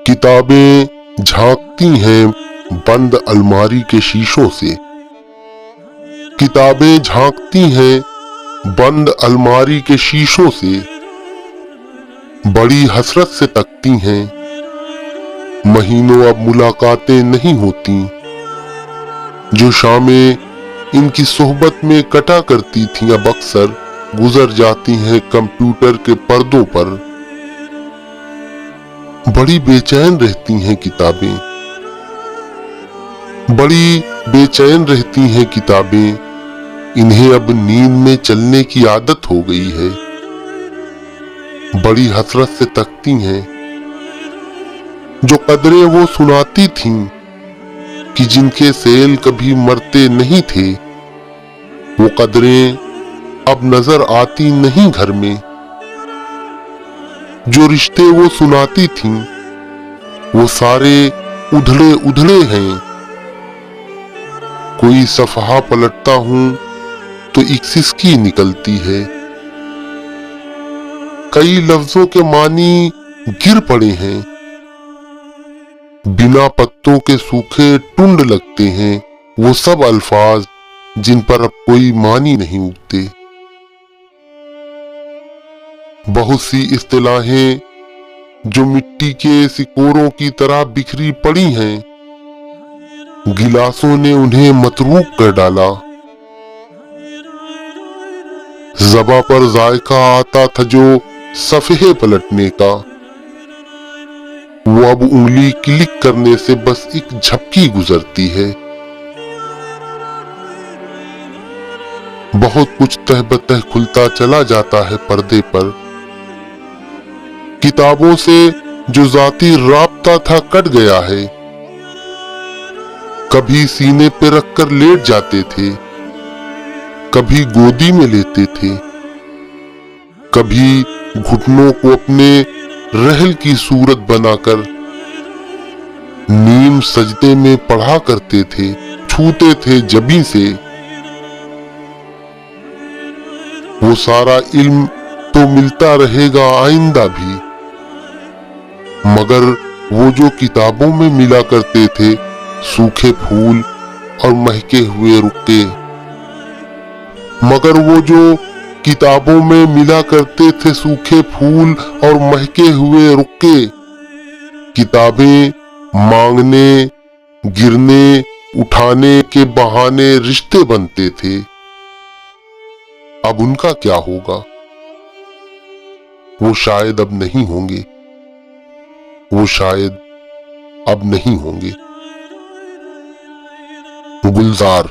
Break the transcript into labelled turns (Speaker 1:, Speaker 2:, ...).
Speaker 1: किताबें झांकती हैं बंद अलमारी के शीशों से। किताबें झांकती हैं बंद अलमारी के शीशों से, बड़ी हसरत से तकती हैं। महीनों अब मुलाकातें नहीं होती, जो शामें इनकी सोहबत में कटा करती थीं अब अक्सर गुजर जाती हैं कंप्यूटर के पर्दों पर। बड़ी बेचैन रहती हैं किताबें, बड़ी बेचैन रहती हैं किताबें, इन्हें अब नींद में चलने की आदत हो गई है। बड़ी हसरत से तकती हैं, जो कदरें वो सुनाती थीं कि जिनके सेल कभी मरते नहीं थे, वो कदरें अब नजर आती नहीं घर में। जो रिश्ते वो सुनाती थीं, वो सारे उधड़े उधड़े हैं। कोई सफहा पलटता हूं तो एक सिसकी निकलती है। कई लफ्जों के मानी गिर पड़े हैं, बिना पत्तों के सूखे टुंड लगते हैं वो सब अल्फाज जिन पर अब कोई मानी नहीं उगते। बहुत सी इस्तिलाहें जो मिट्टी के सिकोरों की तरह बिखरी पड़ी हैं, गिलासों ने उन्हें मतरूक कर डाला। ज़बां पर जायका आता था जो सफ़हे पलटने का, वो अब उंगली क्लिक करने से बस एक झपकी गुजरती है। बहुत कुछ तहबतह खुलता चला जाता है पर्दे पर। किताबों से जो जाती राब्ता था कट गया है। कभी सीने पे रखकर लेट जाते थे, कभी गोदी में लेते थे, कभी घुटनों को अपने रहल की सूरत बनाकर नीम सजदे में पढ़ा करते थे, छूते थे जबीं से। वो सारा इल्म तो मिलता रहेगा आइंदा भी, मगर वो जो किताबों में मिला करते थे, सूखे फूल और महके हुए रुक्के, मगर वो जो किताबों में मिला करते थे सूखे फूल और महके हुए रुक्के, किताबें मांगने, गिरने, उठाने के बहाने रिश्ते बनते थे। अब उनका क्या होगा? वो शायद अब नहीं होंगे, वो शायद अब नहीं होंगे। गुलजार।